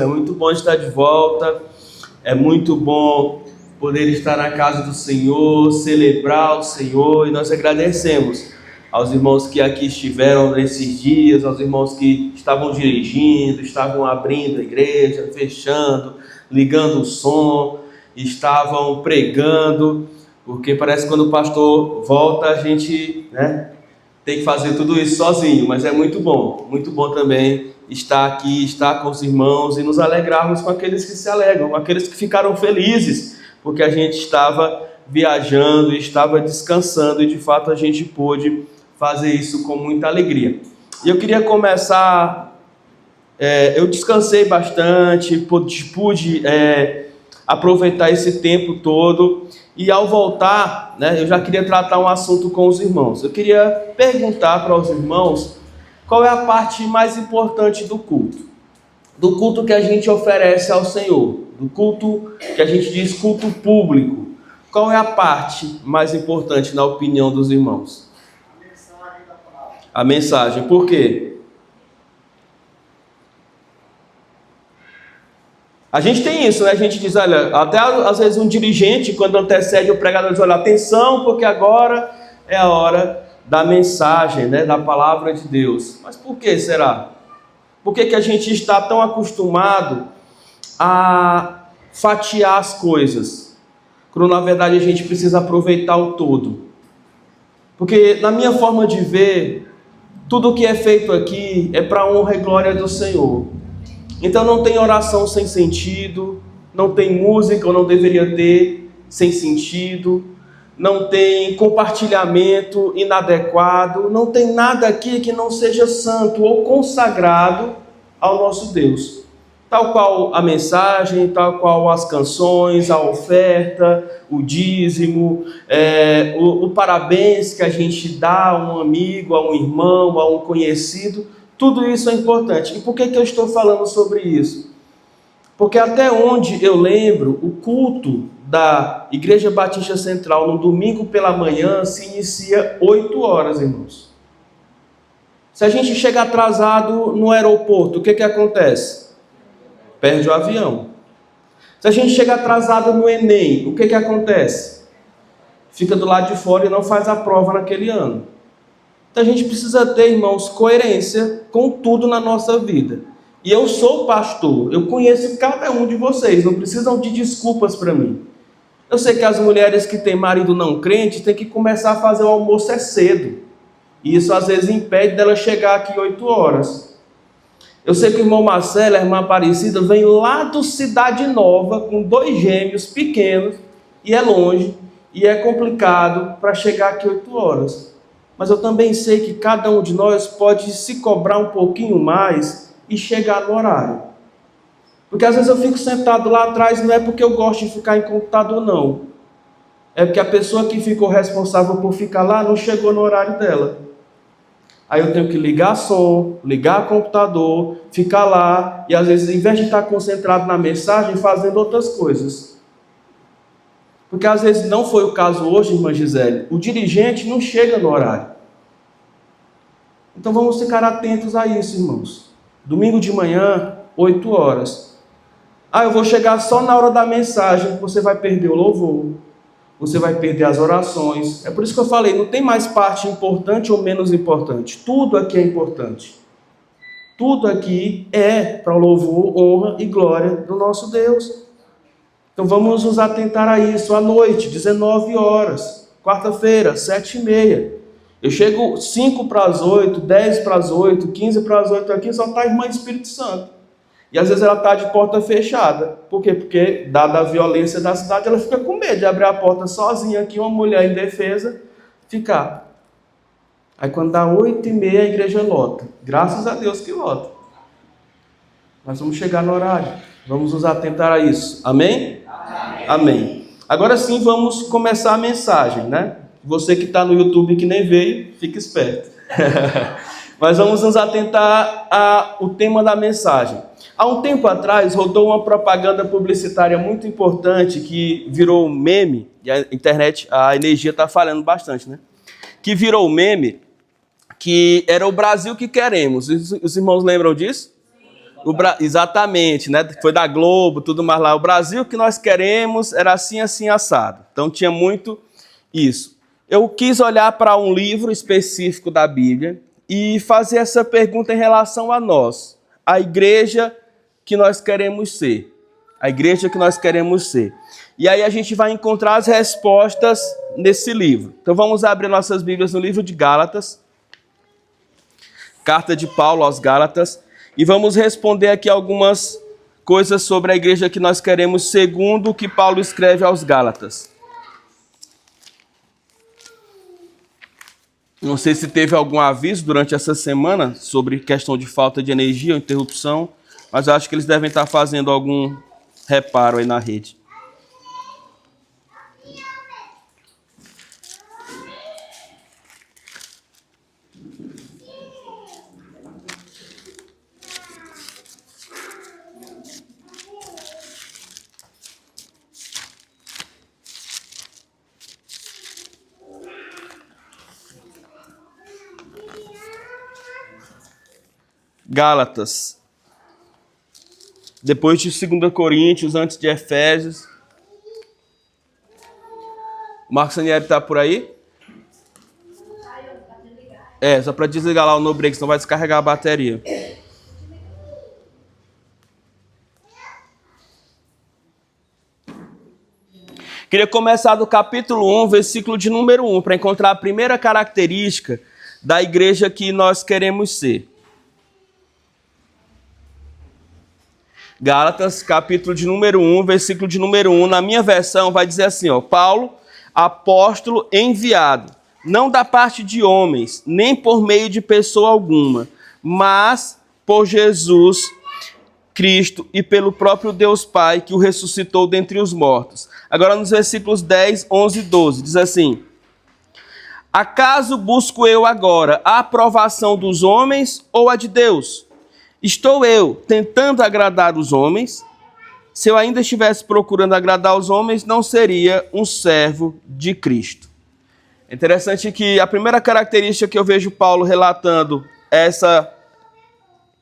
É muito bom estar de volta, é muito bom poder estar na casa do Senhor, celebrar o Senhor, e nós agradecemos aos irmãos que aqui estiveram nesses dias, aos irmãos que estavam dirigindo, estavam abrindo a igreja, fechando, ligando o som, estavam pregando, porque parece que quando o pastor volta a gente, tem que fazer tudo isso sozinho, mas é muito bom também estar aqui, estar com os irmãos e nos alegrarmos com aqueles que se alegram, com aqueles que ficaram felizes, porque a gente estava viajando, estava descansando e de fato a gente pôde fazer isso com muita alegria. E eu queria começar, eu descansei bastante, pude aproveitar esse tempo todo. E ao voltar, eu já queria tratar um assunto com os irmãos. Eu queria perguntar para os irmãos qual é a parte mais importante do culto que a gente oferece ao Senhor, do culto que a gente diz culto público. Qual é a parte mais importante na opinião dos irmãos? A mensagem. Por quê? A gente tem isso, A gente diz, olha, até às vezes um dirigente, quando antecede o pregador, diz, olha, atenção, porque agora é a hora da mensagem, da palavra de Deus. Mas por que será? Por que a gente está tão acostumado a fatiar as coisas, quando na verdade a gente precisa aproveitar o todo? Porque na minha forma de ver, tudo o que é feito aqui é para a honra e glória do Senhor. Então não tem oração sem sentido, não tem música, ou não deveria ter, sem sentido, não tem compartilhamento inadequado, não tem nada aqui que não seja santo ou consagrado ao nosso Deus. Tal qual a mensagem, tal qual as canções, a oferta, o dízimo, o parabéns que a gente dá a um amigo, a um irmão, a um conhecido. Tudo isso é importante. E por que eu estou falando sobre isso? Porque até onde eu lembro, o culto da Igreja Batista Central no domingo pela manhã se inicia 8 horas, irmãos. Se a gente chega atrasado no aeroporto, o que acontece? Perde o avião. Se a gente chega atrasado no Enem, o que acontece? Fica do lado de fora e não faz a prova naquele ano. Então a gente precisa ter, irmãos, coerência com tudo na nossa vida. E eu sou pastor, eu conheço cada um de vocês, não precisam de desculpas para mim. Eu sei que as mulheres que têm marido não crente têm que começar a fazer o almoço cedo. E isso às vezes impede dela chegar aqui 8 horas. Eu sei que o irmão Marcelo, a irmã Aparecida, vem lá do Cidade Nova com 2 gêmeos pequenos, e é longe, e é complicado para chegar aqui 8 horas. Mas eu também sei que cada um de nós pode se cobrar um pouquinho mais e chegar no horário. Porque às vezes eu fico sentado lá atrás, não é porque eu gosto de ficar em computador, não. É porque a pessoa que ficou responsável por ficar lá não chegou no horário dela. Aí eu tenho que ligar som, ligar computador, ficar lá, e às vezes, em vez de estar concentrado na mensagem, fazendo outras coisas. Porque às vezes não foi o caso hoje, irmã Gisele, o dirigente não chega no horário. Então vamos ficar atentos a isso, irmãos. Domingo de manhã, 8 horas. Eu vou chegar só na hora da mensagem, você vai perder o louvor, você vai perder as orações. É por isso que eu falei, não tem mais parte importante ou menos importante. Tudo aqui é importante. Tudo aqui é para o louvor, honra e glória do nosso Deus. Então vamos nos atentar a isso à noite, 19 horas, quarta-feira, 7h30. Eu chego 5 para as 8, 10 para as 8, 15 para as 8 aqui, só está a irmã Espírito Santo. E às vezes ela está de porta fechada. Por quê? Porque, dada a violência da cidade, ela fica com medo de abrir a porta sozinha aqui, uma mulher indefesa, ficar. Aí quando dá 8h30, a igreja lota. Graças a Deus que lota. Nós vamos chegar no horário. Vamos nos atentar a isso. Amém? Amém. Agora sim, vamos começar a mensagem, Você que está no YouTube que nem veio, fica esperto. Mas vamos nos atentar ao tema da mensagem. Há um tempo atrás, rodou uma propaganda publicitária muito importante que virou meme, e a internet, a energia está falhando bastante, Que virou meme, que era o Brasil que queremos. Os irmãos lembram disso? Exatamente, né? Foi da Globo, tudo mais lá. O Brasil que nós queremos era assim, assim, assado. Então tinha muito isso. Eu quis olhar para um livro específico da Bíblia e fazer essa pergunta em relação a nós, a igreja que nós queremos ser. A igreja que nós queremos ser. E aí a gente vai encontrar as respostas nesse livro. Então vamos abrir nossas Bíblias no livro de Gálatas, carta de Paulo aos Gálatas, e vamos responder aqui algumas coisas sobre a igreja que nós queremos, segundo o que Paulo escreve aos Gálatas. Não sei se teve algum aviso durante essa semana sobre questão de falta de energia ou interrupção, mas eu acho que eles devem estar fazendo algum reparo aí na rede. Gálatas. Depois de 2 Coríntios, antes de Efésios. O Marcos Sanieri está por aí? Só para desligar lá o no break, senão vai descarregar a bateria. Queria começar do capítulo 1, versículo de número 1, para encontrar a primeira característica da igreja que nós queremos ser. Gálatas, capítulo de número 1, versículo de número 1, na minha versão vai dizer assim, Paulo, apóstolo enviado, não da parte de homens, nem por meio de pessoa alguma, mas por Jesus Cristo e pelo próprio Deus Pai, que o ressuscitou dentre os mortos. Agora nos versículos 10, 11 e 12, diz assim, acaso busco eu agora a aprovação dos homens ou a de Deus? Estou eu tentando agradar os homens? Se eu ainda estivesse procurando agradar os homens, não seria um servo de Cristo. É interessante que a primeira característica que eu vejo Paulo relatando é essa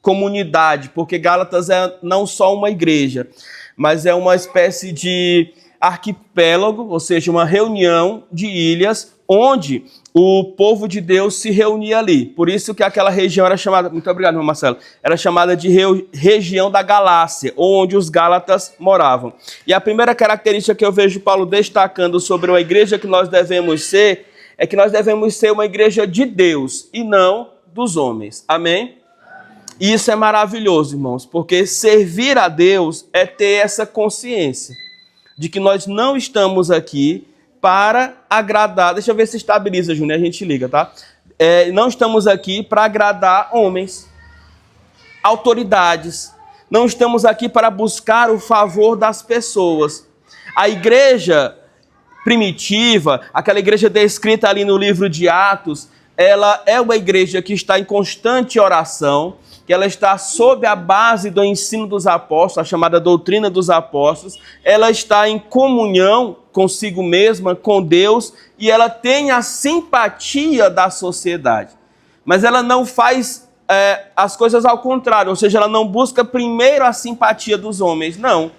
comunidade, porque Gálatas é não só uma igreja, mas é uma espécie de arquipélago, ou seja, uma reunião de ilhas, onde o povo de Deus se reunia ali. Por isso que aquela região era chamada, muito obrigado, meu Marcelo, era chamada de região da Galácia, onde os Gálatas moravam. E a primeira característica que eu vejo Paulo destacando sobre uma igreja que nós devemos ser, é que nós devemos ser uma igreja de Deus e não dos homens. Amém? E isso é maravilhoso, irmãos, porque servir a Deus é ter essa consciência de que nós não estamos aqui para agradar... Deixa eu ver se estabiliza, Júnior, a gente liga, tá? Não estamos aqui para agradar homens, autoridades. Não estamos aqui para buscar o favor das pessoas. A igreja primitiva, aquela igreja descrita ali no livro de Atos, ela é uma igreja que está em constante oração, que ela está sob a base do ensino dos apóstolos, a chamada doutrina dos apóstolos, ela está em comunhão consigo mesma, com Deus, e ela tem a simpatia da sociedade. Mas ela não faz as coisas ao contrário, ou seja, ela não busca primeiro a simpatia dos homens, não.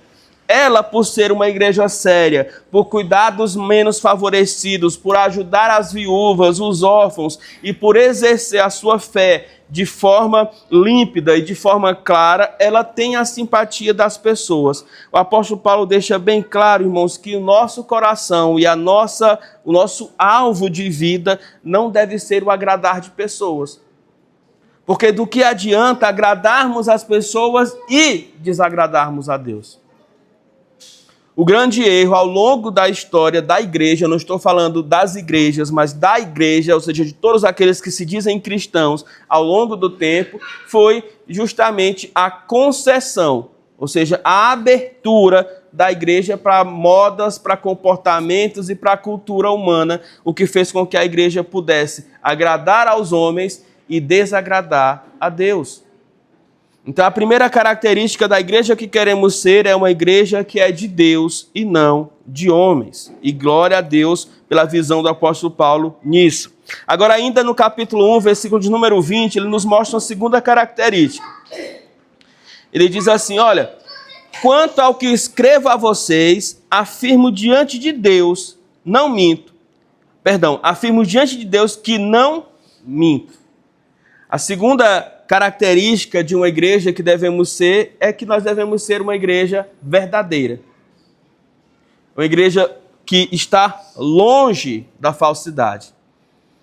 Ela, por ser uma igreja séria, por cuidar dos menos favorecidos, por ajudar as viúvas, os órfãos, e por exercer a sua fé de forma límpida e de forma clara, ela tem a simpatia das pessoas. O apóstolo Paulo deixa bem claro, irmãos, que o nosso coração e o nosso alvo de vida não deve ser o agradar de pessoas. Porque do que adianta agradarmos as pessoas e desagradarmos a Deus? O grande erro ao longo da história da igreja, não estou falando das igrejas, mas da igreja, ou seja, de todos aqueles que se dizem cristãos ao longo do tempo, foi justamente a concessão, ou seja, a abertura da igreja para modas, para comportamentos e para a cultura humana, o que fez com que a igreja pudesse agradar aos homens e desagradar a Deus. Então, a primeira característica da igreja que queremos ser é uma igreja que é de Deus e não de homens. E glória a Deus pela visão do apóstolo Paulo nisso. Agora, ainda no capítulo 1, versículo de número 20, ele nos mostra uma segunda característica. Ele diz assim, olha, quanto ao que escrevo a vocês, afirmo diante de Deus, não minto. Perdão, afirmo diante de Deus que não minto. A segunda característica de uma igreja que devemos ser é que nós devemos ser uma igreja verdadeira. Uma igreja que está longe da falsidade.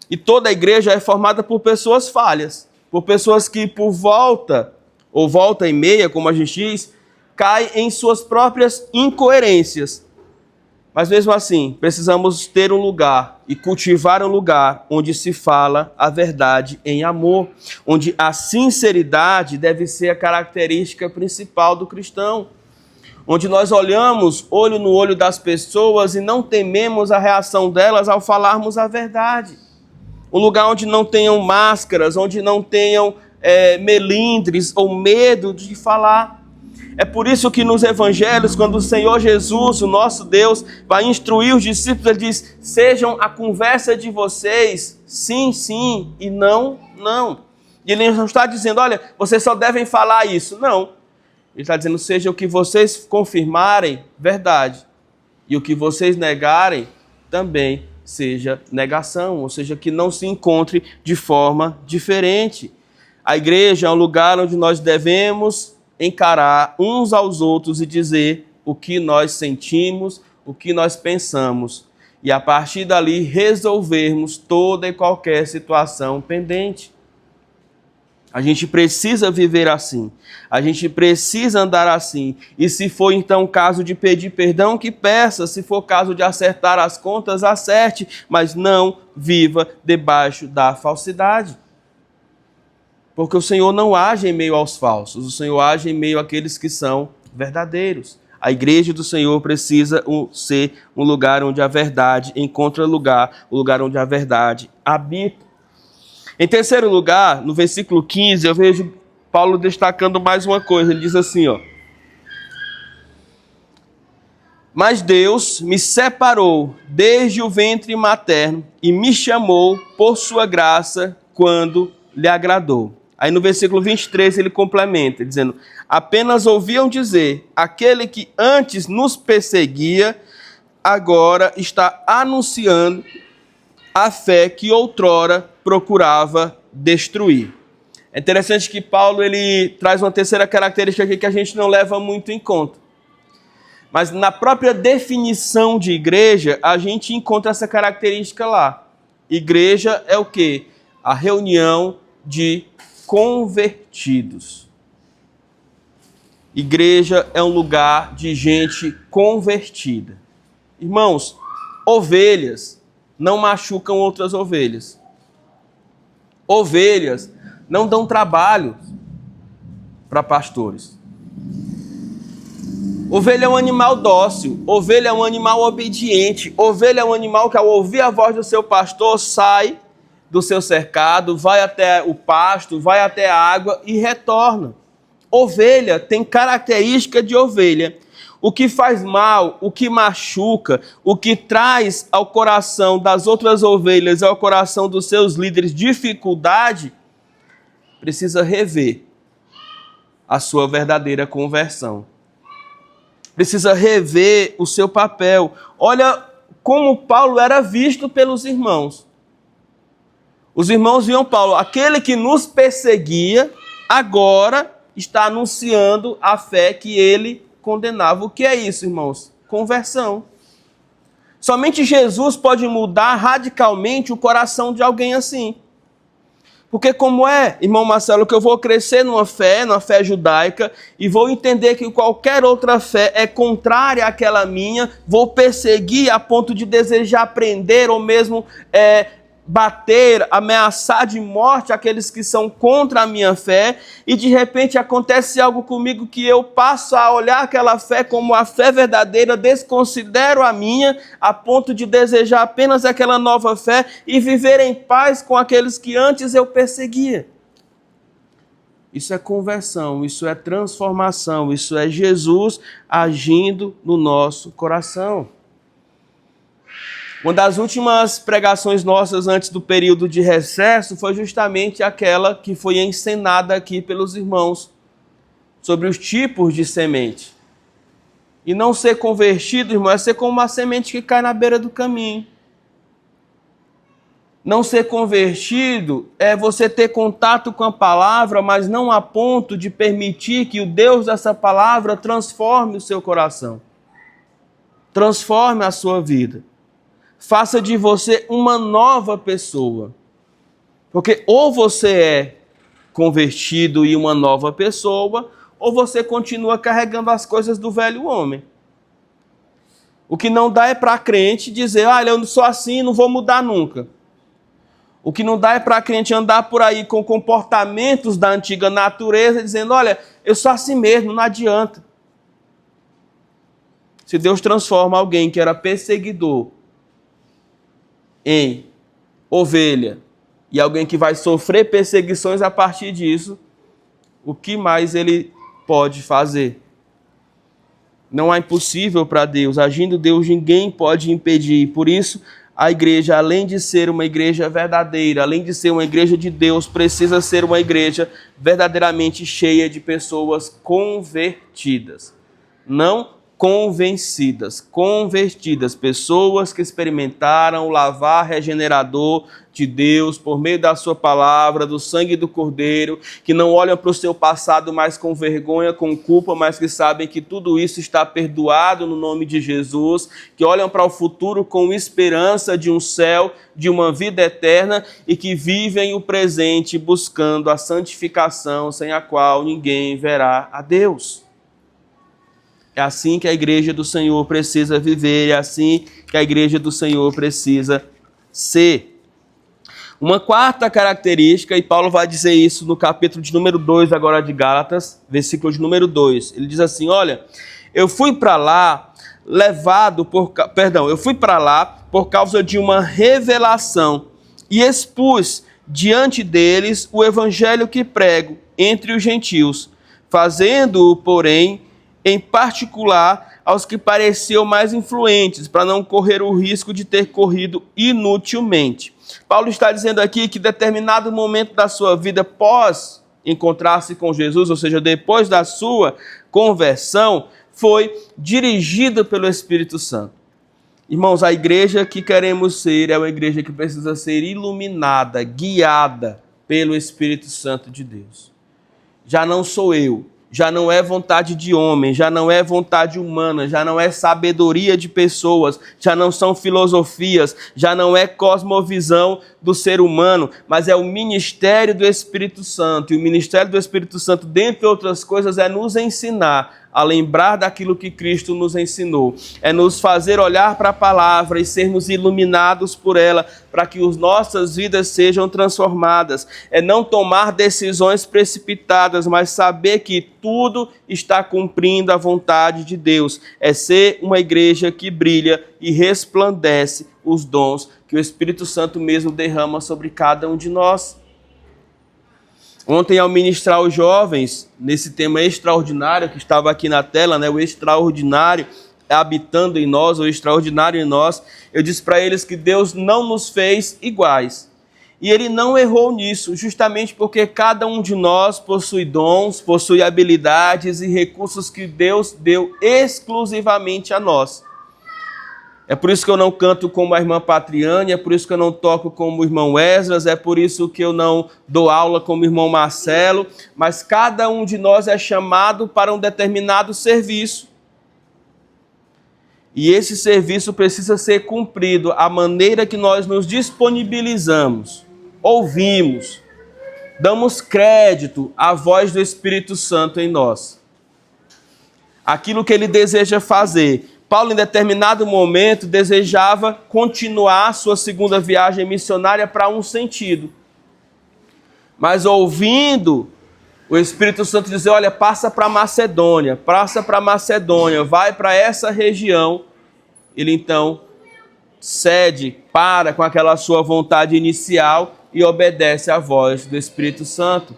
E toda a igreja é formada por pessoas falhas, por pessoas que por volta, ou volta e meia, como a gente diz, caem em suas próprias incoerências. Mas mesmo assim, precisamos ter um lugar e cultivar um lugar onde se fala a verdade em amor, onde a sinceridade deve ser a característica principal do cristão, onde nós olhamos olho no olho das pessoas e não tememos a reação delas ao falarmos a verdade. Um lugar onde não tenham máscaras, onde não tenham melindres ou medo de falar. É por isso que nos evangelhos, quando o Senhor Jesus, o nosso Deus, vai instruir os discípulos, ele diz, sejam a conversa de vocês, sim, sim, e não, não. E ele não está dizendo, olha, vocês só devem falar isso. Não. Ele está dizendo, seja o que vocês confirmarem, verdade. E o que vocês negarem, também seja negação. Ou seja, que não se encontre de forma diferente. A igreja é um lugar onde nós devemos encarar uns aos outros e dizer o que nós sentimos, o que nós pensamos. E a partir dali resolvermos toda e qualquer situação pendente. A gente precisa viver assim. A gente precisa andar assim. E se for então caso de pedir perdão, que peça. Se for caso de acertar as contas, acerte. Mas não viva debaixo da falsidade. Porque o Senhor não age em meio aos falsos, o Senhor age em meio àqueles que são verdadeiros. A igreja do Senhor precisa ser um lugar onde a verdade encontra lugar, um lugar onde a verdade habita. Em terceiro lugar, no versículo 15, eu vejo Paulo destacando mais uma coisa. Ele diz assim, ó. Mas Deus me separou desde o ventre materno e me chamou por sua graça quando lhe agradou. Aí no versículo 23 ele complementa, dizendo, apenas ouviam dizer, aquele que antes nos perseguia, agora está anunciando a fé que outrora procurava destruir. É interessante que Paulo ele traz uma terceira característica aqui que a gente não leva muito em conta. Mas na própria definição de igreja, a gente encontra essa característica lá. Igreja é o quê? A reunião de convertidos. Igreja é um lugar de gente convertida. Irmãos, ovelhas não machucam outras ovelhas. Ovelhas não dão trabalho para pastores. Ovelha é um animal dócil, ovelha é um animal obediente, ovelha é um animal que ao ouvir a voz do seu pastor sai do seu cercado, vai até o pasto, vai até a água e retorna. Ovelha tem característica de ovelha. O que faz mal, o que machuca, o que traz ao coração das outras ovelhas, ao coração dos seus líderes dificuldade, precisa rever a sua verdadeira conversão. Precisa rever o seu papel. Olha como Paulo era visto pelos irmãos. Os irmãos viam Paulo, aquele que nos perseguia, agora está anunciando a fé que ele condenava. O que é isso, irmãos? Conversão. Somente Jesus pode mudar radicalmente o coração de alguém assim. Porque como é, irmão Marcelo, que eu vou crescer numa fé judaica, e vou entender que qualquer outra fé é contrária àquela minha, vou perseguir a ponto de desejar aprender ou mesmo bater, ameaçar de morte aqueles que são contra a minha fé, e de repente acontece algo comigo que eu passo a olhar aquela fé como a fé verdadeira, desconsidero a minha, a ponto de desejar apenas aquela nova fé e viver em paz com aqueles que antes eu perseguia. Isso é conversão, isso é transformação, isso é Jesus agindo no nosso coração. Uma das últimas pregações nossas antes do período de recesso foi justamente aquela que foi encenada aqui pelos irmãos sobre os tipos de semente. E não ser convertido, irmão, é ser como uma semente que cai na beira do caminho. Não ser convertido é você ter contato com a palavra, mas não a ponto de permitir que o Deus dessa palavra transforme o seu coração. Transforme a sua vida. Faça de você uma nova pessoa. Porque ou você é convertido e uma nova pessoa, ou você continua carregando as coisas do velho homem. O que não dá é para crente dizer, olha, eu não sou assim, não vou mudar nunca. O que não dá é para crente andar por aí com comportamentos da antiga natureza, dizendo, olha, eu sou assim mesmo, não adianta. Se Deus transforma alguém que era perseguidor em ovelha, e alguém que vai sofrer perseguições a partir disso, o que mais ele pode fazer? Não é impossível para Deus. Agindo Deus, ninguém pode impedir. Por isso, a igreja, além de ser uma igreja verdadeira, além de ser uma igreja de Deus, precisa ser uma igreja verdadeiramente cheia de pessoas convertidas. Não convencidas, convertidas, pessoas que experimentaram o lavar regenerador de Deus por meio da sua palavra, do sangue do Cordeiro, que não olham para o seu passado mais com vergonha, com culpa, mas que sabem que tudo isso está perdoado no nome de Jesus, que olham para o futuro com esperança de um céu, de uma vida eterna e que vivem o presente buscando a santificação sem a qual ninguém verá a Deus. É assim que a igreja do Senhor precisa viver, é assim que a igreja do Senhor precisa ser. Uma quarta característica, e Paulo vai dizer isso no capítulo de número 2 agora de Gálatas, versículo de número 2. Ele diz assim, olha, eu fui para lá por causa de uma revelação e expus diante deles o evangelho que prego entre os gentios, fazendo-o, porém, em particular aos que pareciam mais influentes, para não correr o risco de ter corrido inutilmente. Paulo está dizendo aqui que em determinado momento da sua vida, pós encontrar-se com Jesus, ou seja, depois da sua conversão, foi dirigido pelo Espírito Santo. Irmãos, a igreja que queremos ser é uma igreja que precisa ser iluminada, guiada pelo Espírito Santo de Deus. Já não sou eu. Já não é vontade de homem, já não é vontade humana, já não é sabedoria de pessoas, já não são filosofias, já não é cosmovisão do ser humano, mas é o ministério do Espírito Santo. E o ministério do Espírito Santo, dentre outras coisas, é nos ensinar a lembrar daquilo que Cristo nos ensinou. É nos fazer olhar para a palavra e sermos iluminados por ela, para que as nossas vidas sejam transformadas. É não tomar decisões precipitadas, mas saber que tudo está cumprindo a vontade de Deus. É ser uma igreja que brilha e resplandece os dons que o Espírito Santo mesmo derrama sobre cada um de nós. Ontem, ao ministrar os jovens, nesse tema extraordinário que estava aqui na tela, né, o extraordinário habitando em nós, o extraordinário em nós, eu disse para eles que Deus não nos fez iguais. E Ele não errou nisso, justamente porque cada um de nós possui dons, possui habilidades e recursos que Deus deu exclusivamente a nós. É por isso que eu não canto como a irmã Patriane, é por isso que eu não toco como o irmão Esdras, é por isso que eu não dou aula como o irmão Marcelo, mas cada um de nós é chamado para um determinado serviço. E esse serviço precisa ser cumprido à maneira que nós nos disponibilizamos, ouvimos, damos crédito à voz do Espírito Santo em nós. Aquilo que Ele deseja fazer. Paulo, em determinado momento, desejava continuar sua segunda viagem missionária para um sentido. Mas ouvindo o Espírito Santo dizer, olha, passa para Macedônia, vai para essa região, ele então cede, para com aquela sua vontade inicial e obedece à voz do Espírito Santo.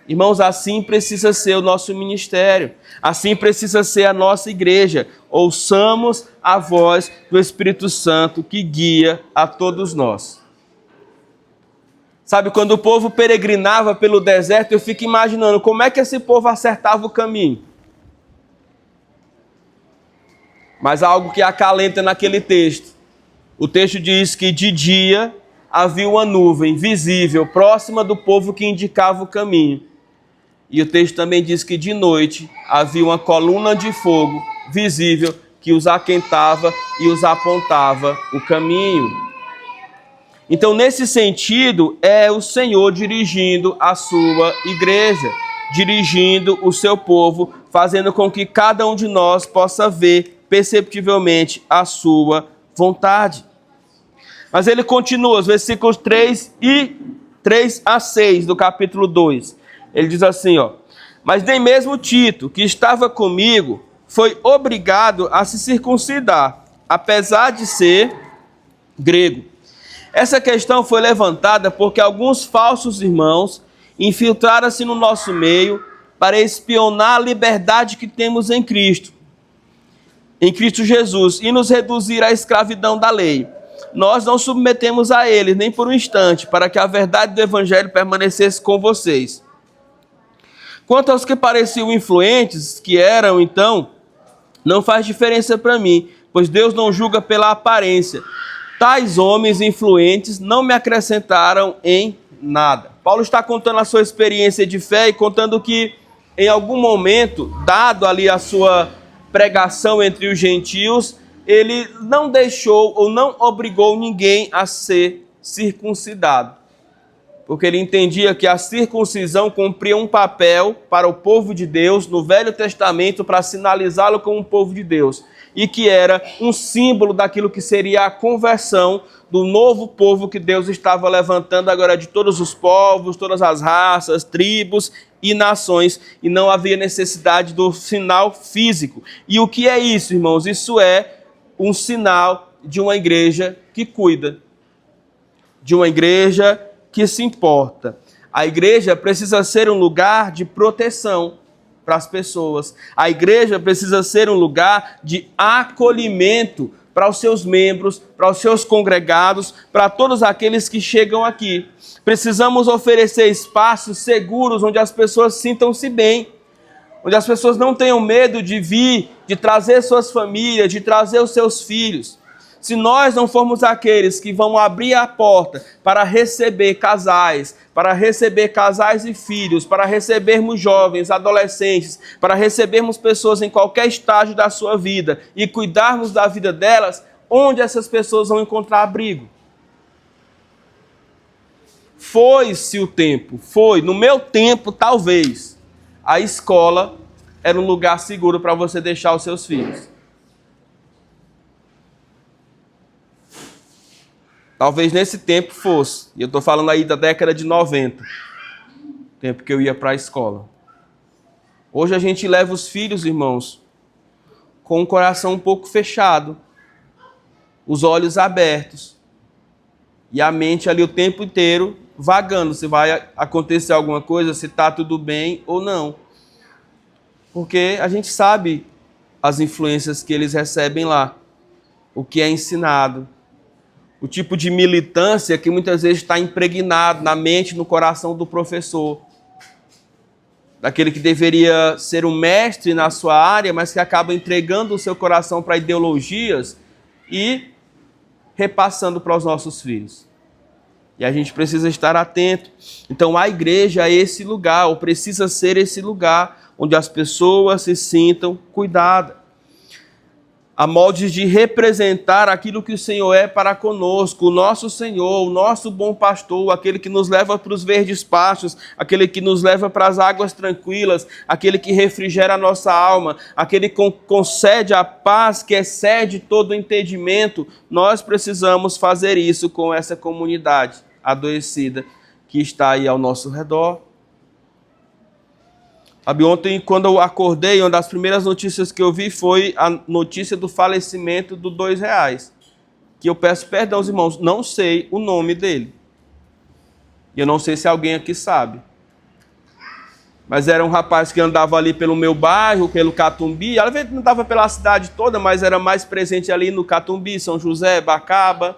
Irmãos, assim precisa ser o nosso ministério, assim precisa ser a nossa igreja. Ouçamos a voz do Espírito Santo que guia a todos nós. Sabe, quando o povo peregrinava pelo deserto, eu fico imaginando como é que esse povo acertava o caminho. Mas há algo que acalenta naquele texto. O texto diz que de dia havia uma nuvem visível próxima do povo que indicava o caminho. E o texto também diz que de noite havia uma coluna de fogo visível que os aquentava e os apontava o caminho. Então, nesse sentido, é o Senhor dirigindo a sua igreja, dirigindo o seu povo, fazendo com que cada um de nós possa ver perceptivelmente a sua vontade. Mas ele continua, os versículos 3 a 6 do capítulo 2. Ele diz assim, mas nem mesmo Tito, que estava comigo, foi obrigado a se circuncidar, apesar de ser grego. Essa questão foi levantada porque alguns falsos irmãos infiltraram-se no nosso meio para espionar a liberdade que temos em Cristo Jesus, e nos reduzir à escravidão da lei. Nós não submetemos a eles nem por um instante, para que a verdade do evangelho permanecesse com vocês. Quanto aos que pareciam influentes, que eram então, não faz diferença para mim, pois Deus não julga pela aparência. Tais homens influentes não me acrescentaram em nada. Paulo está contando a sua experiência de fé e contando que em algum momento, dado ali a sua pregação entre os gentios, ele não deixou ou não obrigou ninguém a ser circuncidado. Porque ele entendia que a circuncisão cumpria um papel para o povo de Deus no Velho Testamento para sinalizá-lo como um povo de Deus. E que era um símbolo daquilo que seria a conversão do novo povo que Deus estava levantando agora de todos os povos, todas as raças, tribos e nações. E não havia necessidade do sinal físico. E o que é isso, irmãos? Isso é um sinal de uma igreja que cuida, de uma igreja que se importa. A igreja precisa ser um lugar de proteção para as pessoas. A igreja precisa ser um lugar de acolhimento para os seus membros, para os seus congregados, para todos aqueles que chegam aqui. Precisamos oferecer espaços seguros onde as pessoas sintam-se bem, onde as pessoas não tenham medo de vir, de trazer suas famílias, de trazer os seus filhos. Se nós não formos aqueles que vão abrir a porta para receber casais e filhos, para recebermos jovens, adolescentes, para recebermos pessoas em qualquer estágio da sua vida e cuidarmos da vida delas, onde essas pessoas vão encontrar abrigo? Foi-se o tempo, no meu tempo talvez, a escola era um lugar seguro para você deixar os seus filhos. Talvez nesse tempo fosse, e eu estou falando aí da década de 90, tempo que eu ia para a escola. Hoje a gente leva os filhos, irmãos, com o coração um pouco fechado, os olhos abertos, e a mente ali o tempo inteiro vagando, se vai acontecer alguma coisa, se está tudo bem ou não. Porque a gente sabe as influências que eles recebem lá, o que é ensinado, o tipo de militância que muitas vezes está impregnado na mente e no coração do professor. Daquele que deveria ser um mestre na sua área, mas que acaba entregando o seu coração para ideologias e repassando para os nossos filhos. E a gente precisa estar atento. Então a igreja é esse lugar, ou precisa ser esse lugar, onde as pessoas se sintam cuidadas. A moldes de representar aquilo que o Senhor é para conosco, o nosso Senhor, o nosso bom pastor, aquele que nos leva para os verdes pastos, aquele que nos leva para as águas tranquilas, aquele que refrigera a nossa alma, aquele que concede a paz que excede todo entendimento. Nós precisamos fazer isso com essa comunidade adoecida que está aí ao nosso redor. Sabe, ontem, quando eu acordei, uma das primeiras notícias que eu vi foi a notícia do falecimento do R$2. Que eu peço perdão aos irmãos, não sei o nome dele. E eu não sei se alguém aqui sabe. Mas era um rapaz que andava ali pelo meu bairro, pelo Catumbi. Às vezes não andava pela cidade toda, mas era mais presente ali no Catumbi, São José, Bacaba,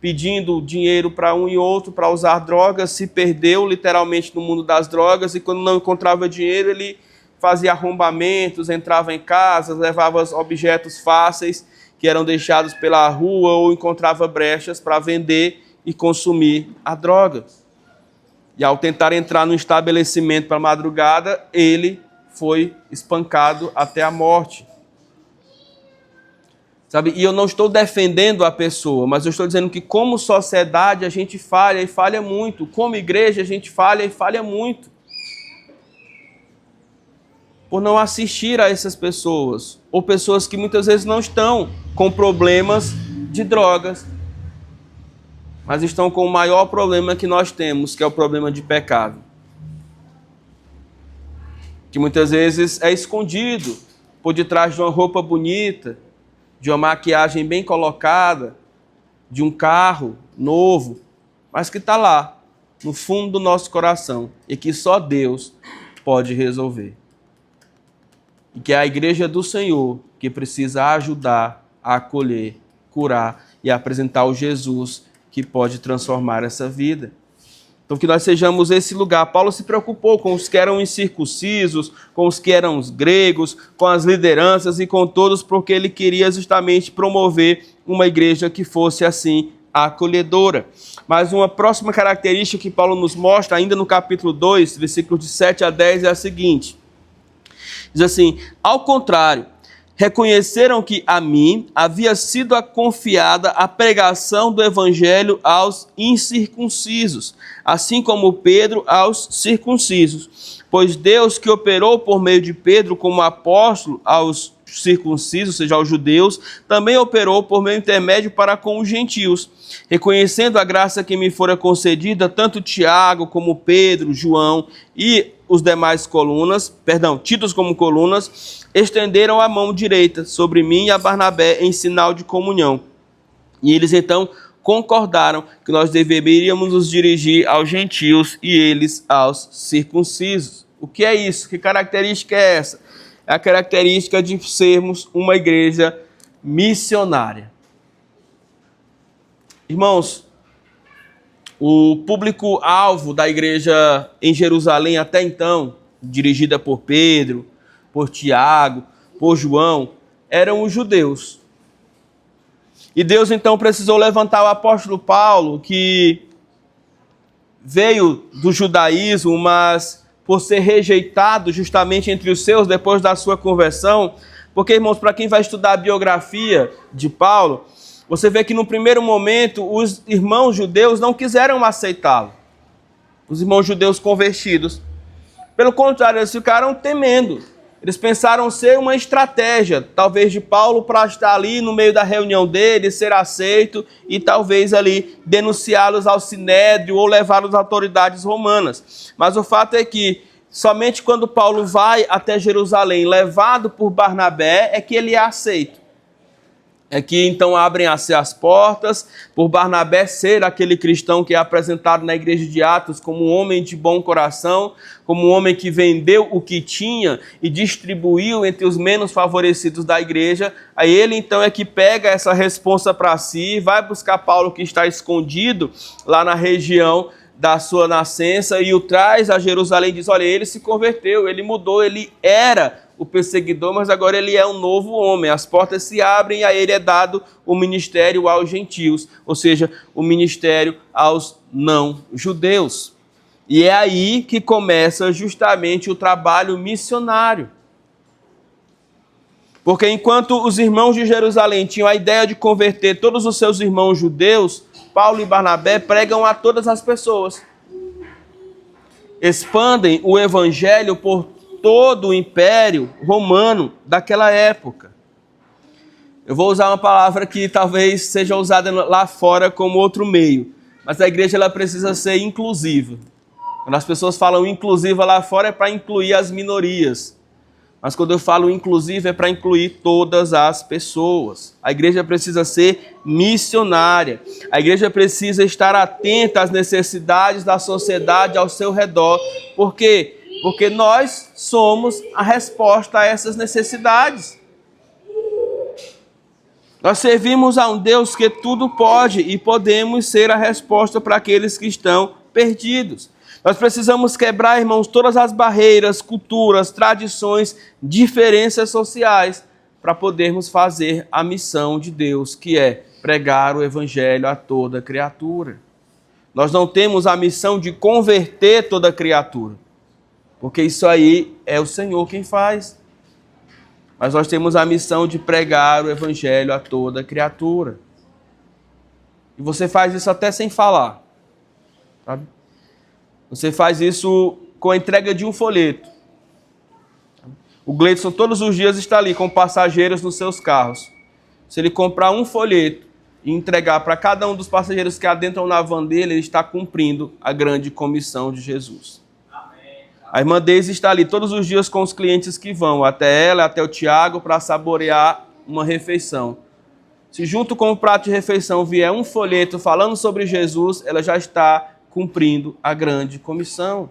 pedindo dinheiro para um e outro para usar drogas, se perdeu literalmente no mundo das drogas, e quando não encontrava dinheiro, ele fazia arrombamentos, entrava em casas, levava objetos fáceis que eram deixados pela rua, ou encontrava brechas para vender e consumir a droga. E ao tentar entrar no estabelecimento para a madrugada, ele foi espancado até a morte. Sabe? E eu não estou defendendo a pessoa, mas eu estou dizendo que como sociedade a gente falha e falha muito. Como igreja a gente falha e falha muito. Por não assistir a essas pessoas. Ou pessoas que muitas vezes não estão com problemas de drogas, mas estão com o maior problema que nós temos, que é o problema de pecado. Que muitas vezes é escondido por detrás de uma roupa bonita, de uma maquiagem bem colocada, de um carro novo, mas que está lá, no fundo do nosso coração, e que só Deus pode resolver. E que é a igreja do Senhor que precisa ajudar a acolher, curar e apresentar o Jesus que pode transformar essa vida. Então que nós sejamos esse lugar. Paulo se preocupou com os que eram incircuncisos, com os que eram os gregos, com as lideranças e com todos, porque ele queria justamente promover uma igreja que fosse assim acolhedora. Mas uma próxima característica que Paulo nos mostra, ainda no capítulo 2, versículos de 7 a 10, é a seguinte. Diz assim: ao contrário, reconheceram que a mim havia sido confiada a pregação do evangelho aos incircuncisos, assim como Pedro aos circuncisos. Pois Deus, que operou por meio de Pedro como apóstolo aos circuncisos, ou seja, aos judeus, também operou por meio intermédio para com os gentios. Reconhecendo a graça que me fora concedida, tanto Tiago como Pedro, João e os demais tidos como colunas, estenderam a mão direita sobre mim e a Barnabé em sinal de comunhão. E eles então concordaram que nós deveríamos nos dirigir aos gentios e eles aos circuncisos. O que é isso? Que característica é essa? É a característica de sermos uma igreja missionária. Irmãos, o público-alvo da igreja em Jerusalém até então, dirigida por Pedro, por Tiago, por João, eram os judeus. E Deus então precisou levantar o apóstolo Paulo, que veio do judaísmo, mas por ser rejeitado justamente entre os seus depois da sua conversão, porque, irmãos, para quem vai estudar a biografia de Paulo, você vê que no primeiro momento os irmãos judeus não quiseram aceitá-lo. Os irmãos judeus convertidos. Pelo contrário, eles ficaram temendo. Eles pensaram ser uma estratégia, talvez de Paulo, para estar ali no meio da reunião deles, ser aceito e talvez ali denunciá-los ao sinédrio ou levá-los às autoridades romanas. Mas o fato é que somente quando Paulo vai até Jerusalém, levado por Barnabé, é que ele é aceito. É que então abrem-se as portas, por Barnabé ser aquele cristão que é apresentado na igreja de Atos como um homem de bom coração, como um homem que vendeu o que tinha e distribuiu entre os menos favorecidos da igreja. Aí ele então é que pega essa responsa para si, vai buscar Paulo que está escondido lá na região da sua nascença e o traz a Jerusalém e diz: olha, ele se converteu, ele mudou, ele era o perseguidor, mas agora ele é um novo homem. As portas se abrem e a ele é dado o ministério aos gentios, ou seja, o ministério aos não-judeus. E é aí que começa justamente o trabalho missionário. Porque enquanto os irmãos de Jerusalém tinham a ideia de converter todos os seus irmãos judeus, Paulo e Barnabé pregam a todas as pessoas. Expandem o evangelho por todo o império romano daquela época. Eu vou usar uma palavra que talvez seja usada lá fora como outro meio, mas a igreja ela precisa ser inclusiva. Quando as pessoas falam inclusiva lá fora é para incluir as minorias, mas quando eu falo inclusiva é para incluir todas as pessoas. A igreja precisa ser missionária. A igreja precisa estar atenta às necessidades da sociedade ao seu redor. Por quê? Porque nós somos a resposta a essas necessidades. Nós servimos a um Deus que tudo pode e podemos ser a resposta para aqueles que estão perdidos. Nós precisamos quebrar, irmãos, todas as barreiras, culturas, tradições, diferenças sociais para podermos fazer a missão de Deus, que é pregar o evangelho a toda criatura. Nós não temos a missão de converter toda criatura, porque isso aí é o Senhor quem faz. Mas nós temos a missão de pregar o evangelho a toda criatura. E você faz isso até sem falar, sabe? Você faz isso com a entrega de um folheto. O Gleidson todos os dias está ali com passageiros nos seus carros. Se ele comprar um folheto e entregar para cada um dos passageiros que adentram na van dele, ele está cumprindo a grande comissão de Jesus. Amém. A irmã Deise está ali todos os dias com os clientes que vão, até ela, até o Tiago, para saborear uma refeição. Se junto com o prato de refeição vier um folheto falando sobre Jesus, ela já está cumprindo a grande comissão.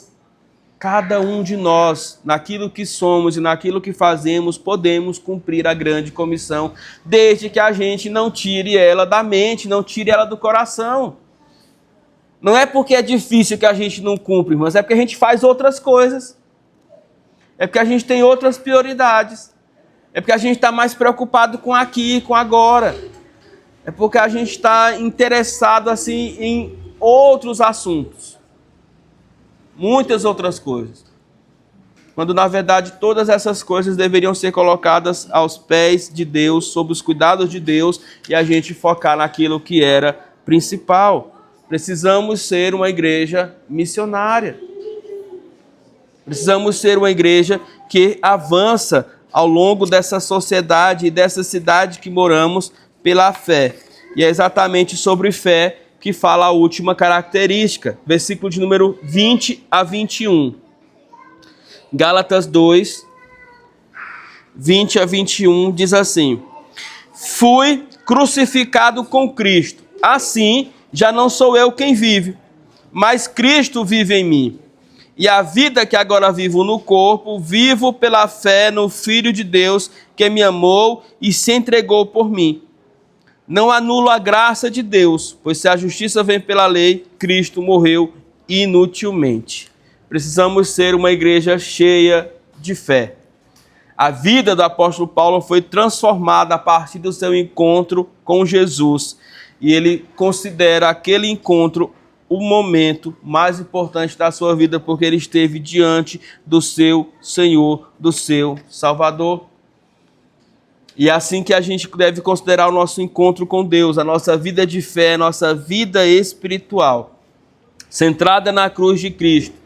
Cada um de nós, naquilo que somos e naquilo que fazemos, podemos cumprir a grande comissão, desde que a gente não tire ela da mente, não tire ela do coração. Não é porque é difícil que a gente não cumpre, mas é porque a gente faz outras coisas. É porque a gente tem outras prioridades. É porque a gente está mais preocupado com aqui, com agora. É porque a gente está interessado assim em outros assuntos. Muitas outras coisas. Quando, na verdade, todas essas coisas deveriam ser colocadas aos pés de Deus, sob os cuidados de Deus, e a gente focar naquilo que era principal. Precisamos ser uma igreja missionária. Precisamos ser uma igreja que avança ao longo dessa sociedade e dessa cidade que moramos pela fé. E é exatamente sobre fé que fala a última característica, versículo de número 20 a 21. Gálatas 2, 20 a 21 diz assim: fui crucificado com Cristo, assim já não sou eu quem vive, mas Cristo vive em mim. E a vida que agora vivo no corpo, vivo pela fé no Filho de Deus que me amou e se entregou por mim. Não anulo a graça de Deus, pois se a justiça vem pela lei, Cristo morreu inutilmente. Precisamos ser uma igreja cheia de fé. A vida do apóstolo Paulo foi transformada a partir do seu encontro com Jesus. E ele considera aquele encontro o momento mais importante da sua vida, porque ele esteve diante do seu Senhor, do seu Salvador. E é assim que a gente deve considerar o nosso encontro com Deus, a nossa vida de fé, a nossa vida espiritual, centrada na cruz de Cristo,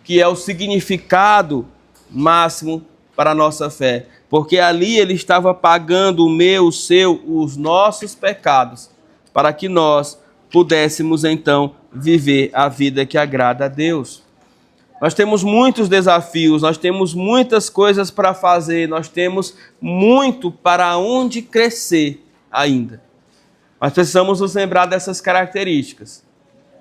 que é o significado máximo para a nossa fé. Porque ali ele estava pagando o meu, o seu, os nossos pecados, para que nós pudéssemos então viver a vida que agrada a Deus. Nós temos muitos desafios, nós temos muitas coisas para fazer, nós temos muito para onde crescer ainda. Mas precisamos nos lembrar dessas características.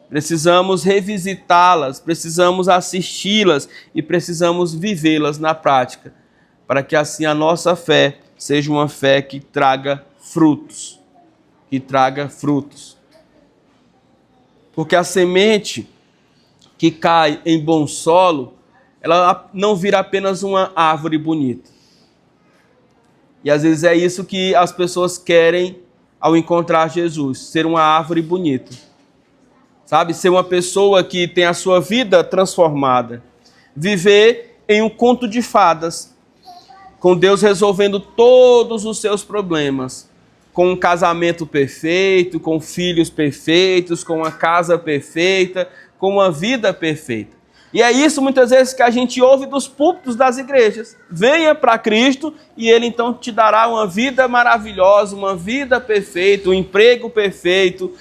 Precisamos revisitá-las, precisamos assisti-las e precisamos vivê-las na prática, para que assim a nossa fé seja uma fé que traga frutos. Que traga frutos. Porque a semente que cai em bom solo, ela não vira apenas uma árvore bonita. E às vezes é isso que as pessoas querem ao encontrar Jesus, ser uma árvore bonita. Sabe, ser uma pessoa que tem a sua vida transformada. Viver em um conto de fadas, com Deus resolvendo todos os seus problemas. Com um casamento perfeito, com filhos perfeitos, com uma casa perfeita, com uma vida perfeita. E é isso muitas vezes que a gente ouve dos púlpitos das igrejas. Venha para Cristo e Ele então te dará uma vida maravilhosa, uma vida perfeita, um emprego perfeito.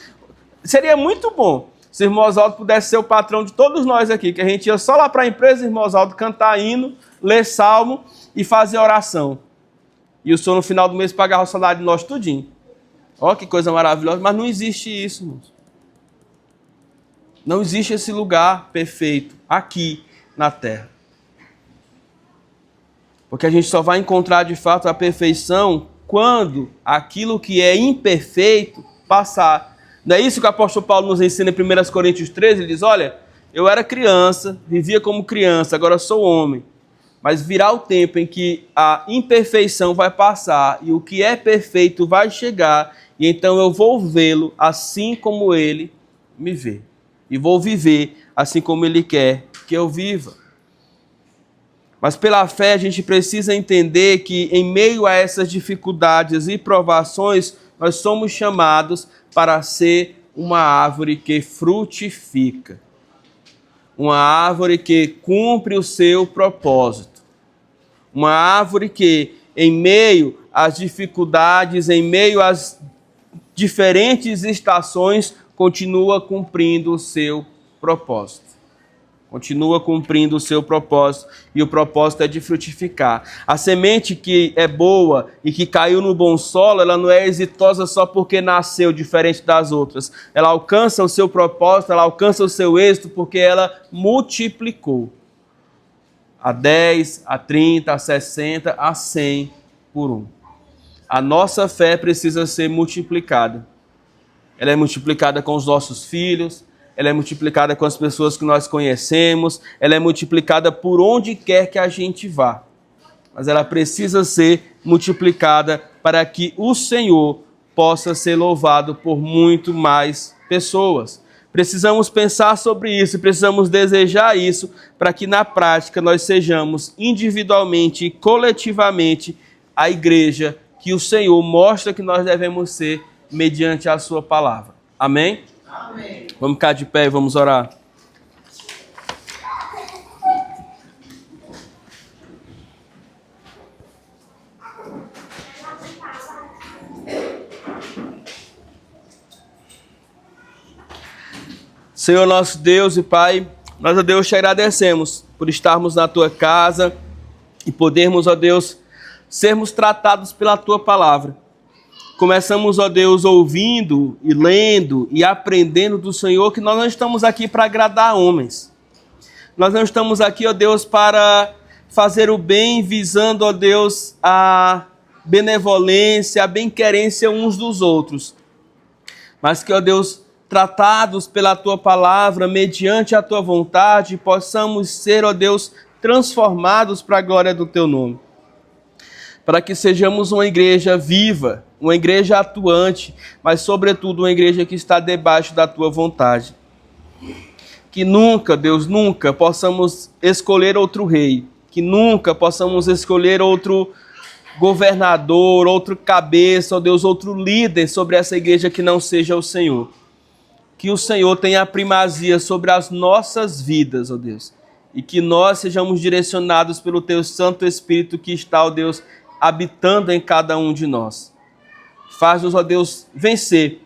Seria muito bom se o irmão Oswaldo pudesse ser o patrão de todos nós aqui, que a gente ia só lá para a empresa, irmão Oswaldo, cantar hino, ler salmo e fazer oração. E o Senhor no final do mês pagava o salário de nós tudinho. Olha que coisa maravilhosa, mas não existe isso, irmãos. Não existe esse lugar perfeito aqui na terra. Porque a gente só vai encontrar de fato a perfeição quando aquilo que é imperfeito passar. Não é isso que o apóstolo Paulo nos ensina em 1 Coríntios 13? Ele diz, olha, eu era criança, vivia como criança, agora sou homem. Mas virá o tempo em que a imperfeição vai passar e o que é perfeito vai chegar, e então eu vou vê-lo assim como ele me vê. E vou viver assim como ele quer que eu viva. Mas pela fé a gente precisa entender que em meio a essas dificuldades e provações, nós somos chamados para ser uma árvore que frutifica. Uma árvore que cumpre o seu propósito. Uma árvore que, em meio às dificuldades, em meio às diferentes estações, continua cumprindo o seu propósito. Continua cumprindo o seu propósito, e o propósito é de frutificar. A semente que é boa e que caiu no bom solo, ela não é exitosa só porque nasceu diferente das outras. Ela alcança o seu propósito, ela alcança o seu êxito porque ela multiplicou. A 10, a 30, a 60, a 100 por 1. A nossa fé precisa ser multiplicada. Ela é multiplicada com os nossos filhos, ela é multiplicada com as pessoas que nós conhecemos, ela é multiplicada por onde quer que a gente vá. Mas ela precisa ser multiplicada para que o Senhor possa ser louvado por muito mais pessoas. Precisamos pensar sobre isso, precisamos desejar isso, para que na prática nós sejamos individualmente e coletivamente a igreja que o Senhor mostra que nós devemos ser mediante a sua palavra. Amém? Amém. Vamos ficar de pé e vamos orar. Senhor nosso Deus e Pai, nós, ó Deus, te agradecemos por estarmos na Tua casa e podermos, ó Deus, sermos tratados pela Tua palavra. Começamos, ó Deus, ouvindo e lendo e aprendendo do Senhor que nós não estamos aqui para agradar homens. Nós não estamos aqui, ó Deus, para fazer o bem, visando, ó Deus, a benevolência, a bem-querência uns dos outros. Mas que, ó Deus, tratados pela Tua palavra, mediante a Tua vontade, possamos ser, ó Deus, transformados para a glória do Teu nome. Para que sejamos uma igreja viva, uma igreja atuante, mas sobretudo uma igreja que está debaixo da Tua vontade. Que nunca, Deus, nunca possamos escolher outro rei, que nunca possamos escolher outro governador, outro cabeça, ó Deus, outro líder sobre essa igreja que não seja o Senhor. Que o Senhor tenha a primazia sobre as nossas vidas, ó Deus, e que nós sejamos direcionados pelo Teu Santo Espírito que está, ó Deus, habitando em cada um de nós. Faz-nos, ó Deus, vencer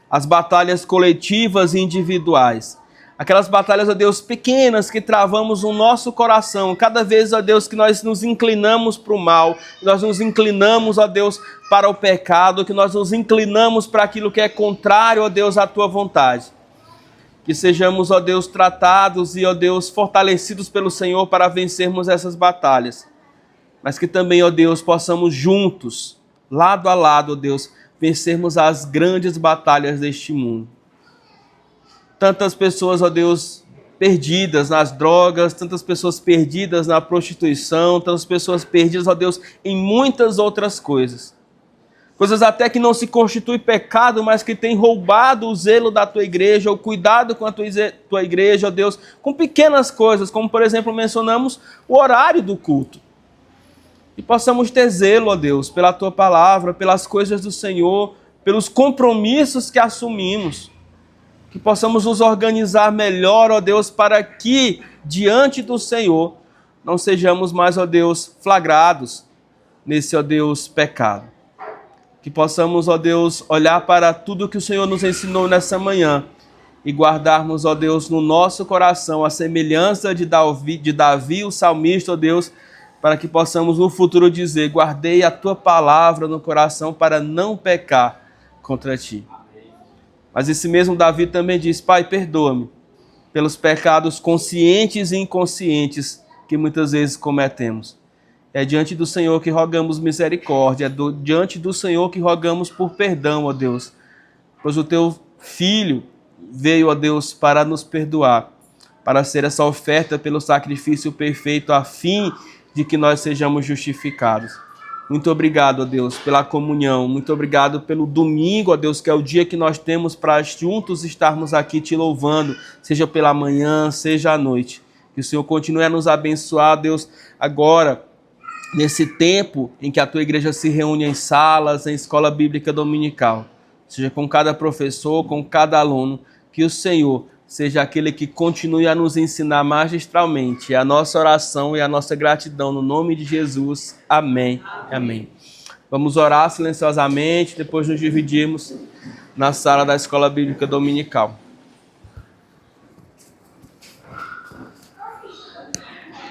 as batalhas coletivas e individuais. Aquelas batalhas, ó Deus, pequenas que travamos no nosso coração. Cada vez, ó Deus, que nós nos inclinamos para o mal, nós nos inclinamos, ó Deus, para o pecado, que nós nos inclinamos para aquilo que é contrário, ó Deus, à Tua vontade. Que sejamos, ó Deus, tratados e, ó Deus, fortalecidos pelo Senhor para vencermos essas batalhas. Mas que também, ó Deus, possamos juntos, lado a lado, ó Deus, vencermos as grandes batalhas deste mundo. Tantas pessoas, ó Deus, perdidas nas drogas, tantas pessoas perdidas na prostituição, tantas pessoas perdidas, ó Deus, em muitas outras coisas. Coisas até que não se constituem pecado, mas que têm roubado o zelo da Tua igreja, o cuidado com a Tua igreja, ó Deus, com pequenas coisas, como por exemplo mencionamos o horário do culto. E possamos ter zelo, ó Deus, pela Tua palavra, pelas coisas do Senhor, pelos compromissos que assumimos. Que possamos nos organizar melhor, ó Deus, para que, diante do Senhor, não sejamos mais, ó Deus, flagrados nesse, ó Deus, pecado. Que possamos, ó Deus, olhar para tudo que o Senhor nos ensinou nessa manhã e guardarmos, ó Deus, no nosso coração a semelhança de Davi, o salmista, ó Deus, para que possamos no futuro dizer: guardei a Tua palavra no coração para não pecar contra Ti. Mas esse mesmo Davi também diz: Pai, perdoa-me pelos pecados conscientes e inconscientes que muitas vezes cometemos. É diante do Senhor que rogamos misericórdia, diante do Senhor que rogamos por perdão, ó Deus. Pois o teu Filho veio, ó Deus, para nos perdoar, para ser essa oferta pelo sacrifício perfeito, a fim de que nós sejamos justificados. Muito obrigado, ó Deus, pela comunhão. Muito obrigado pelo domingo, ó Deus, que é o dia que nós temos para juntos estarmos aqui te louvando, seja pela manhã, seja à noite. Que o Senhor continue a nos abençoar, Deus, agora, nesse tempo em que a tua igreja se reúne em salas, em escola bíblica dominical. Seja com cada professor, com cada aluno, que o Senhor seja aquele que continue a nos ensinar magistralmente. É a nossa oração e a nossa gratidão no nome de Jesus. Amém. Amém. Vamos orar silenciosamente, depois nos dividirmos na sala da escola bíblica dominical.